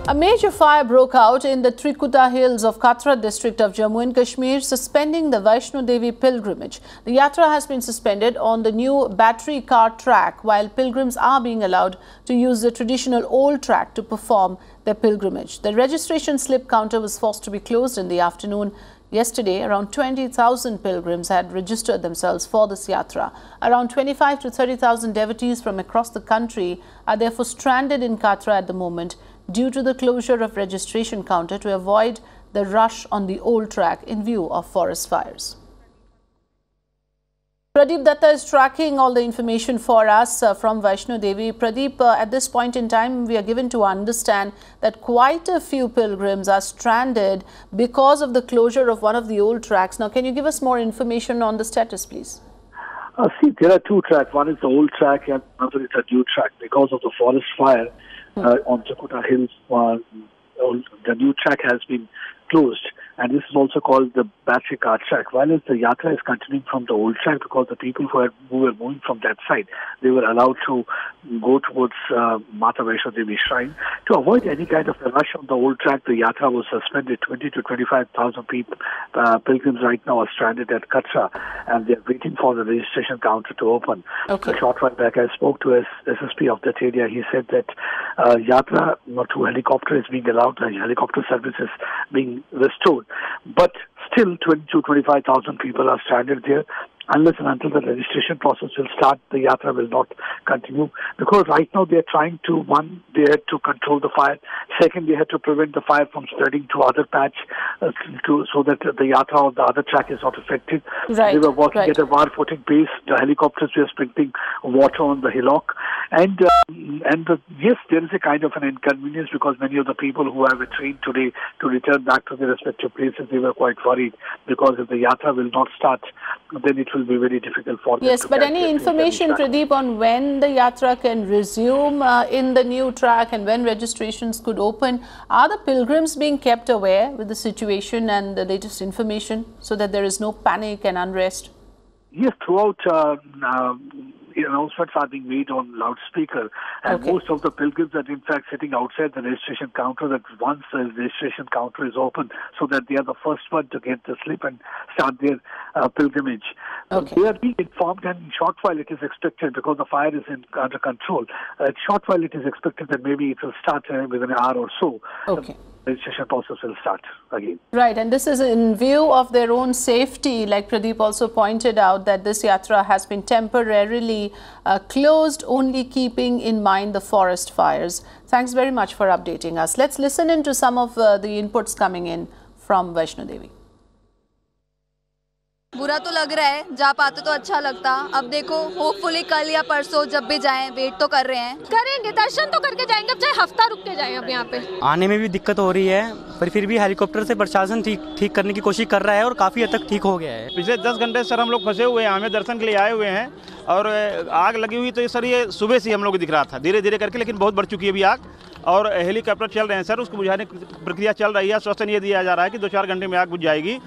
A major fire broke out in the Trikuta hills of Katra district of Jammu and Kashmir, suspending the Vaishno Devi pilgrimage. The yatra has been suspended on the new battery car track, while pilgrims are being allowed to use the traditional old track to perform their pilgrimage. The registration slip counter was forced to be closed in the afternoon. Yesterday, around 20,000 pilgrims had registered themselves for this yatra. Around 25 to 30,000 devotees from across the country are therefore stranded in Katra at the moment due to the closure of registration counter to avoid the rush on the old track in view of forest fires. Pradeep Datta is tracking all the information for us from Vaishno Devi. Pradeep, at this point in time, we are given to understand that quite a few pilgrims are stranded because of the closure of one of the old tracks. Now, can you give us more information on the status, please? See, there are two tracks. One is the old track and another is a new track. Because of the forest fire on Trikuta Hills, the new track has been closed. And this is also called the battery car track. While the yatra is continuing from the old track, because the people who were moving from that side, they were allowed to go towards Mata Vaishno Devi shrine. To avoid any kind of a rush on the old track, the yatra was suspended. 20 to 25,000 people, pilgrims right now are stranded at Katra, and they're waiting for the registration counter to open. Okay. A short while back, I spoke to SSP of that area. He said that yatra through helicopter is being allowed, the helicopter service is being restored. But still 20 to 25,000 people are stranded there. Unless and until the registration process will start, the yatra will not continue. Because right now they are trying to, one, they had to control the fire. Second, they had to prevent the fire from spreading to other patch so that the yatra or the other track is not affected. Right, they were working right. at a war-footing pace. The helicopters were sprinkling water on the hillock. And yes, there is a kind of an inconvenience because many of the people who have a train today to return back to their respective places, they were quite worried because if the yatra will not start, then it will be very difficult for them. Yes, but any information, Pradeep, on when the yatra can resume in the new track and when registrations could open? Are the pilgrims being kept aware with the situation and the latest information so that there is no panic and unrest? Yes, throughout announcements are being made on loudspeaker, and Okay. most of the pilgrims are in fact sitting outside the registration counter. That once the registration counter is open, so that they are the first one to get the slip and start their pilgrimage. Okay. They are being informed, and in short while it is expected, because the fire is under control. Short while it is expected that maybe it will start within an hour or so. Okay. The registration process will start again. Right, and this is in view of their own safety, like Pradeep also pointed out, that this yatra has been temporarily closed, only keeping in mind the forest fires. Thanks very much for updating us. Let's listen into some of the inputs coming in from Vaishno Devi. बुरा तो लग रहा है, जा पाते तो अच्छा लगता। अब देखो, होपफुली कल या परसों जब भी जाएं, वेट तो कर रहे हैं। करेंगे, दर्शन तो करके जाएंगे, अब चाहे हफ्ता रुक के जाएं अब यहाँ पे। आने में भी दिक्कत हो रही है, पर फिर भी हेलीकॉप्टर से प्रशासन ठीक करने की कोशिश कर रहा है और काफ़ी हद तक ठीक हो गया है। पिछले 10 घंटे सर हम लोग फंसे हुए हैं, हमें दर्शन के लिए आए हुए हैं और आग लगी हुई तो सर ये सुबह से हम लोग को दिख रहा था, धीरे धीरे करके, लेकिन बहुत बढ़ चुकी है अभी आग और हेलीकॉप्टर चल रहे हैं सर, उसको बुझाने की प्रक्रिया चल रही है। आश्वासन ये दिया जा रहा है कि 2-4 घंटे में आग बुझ जाएगी।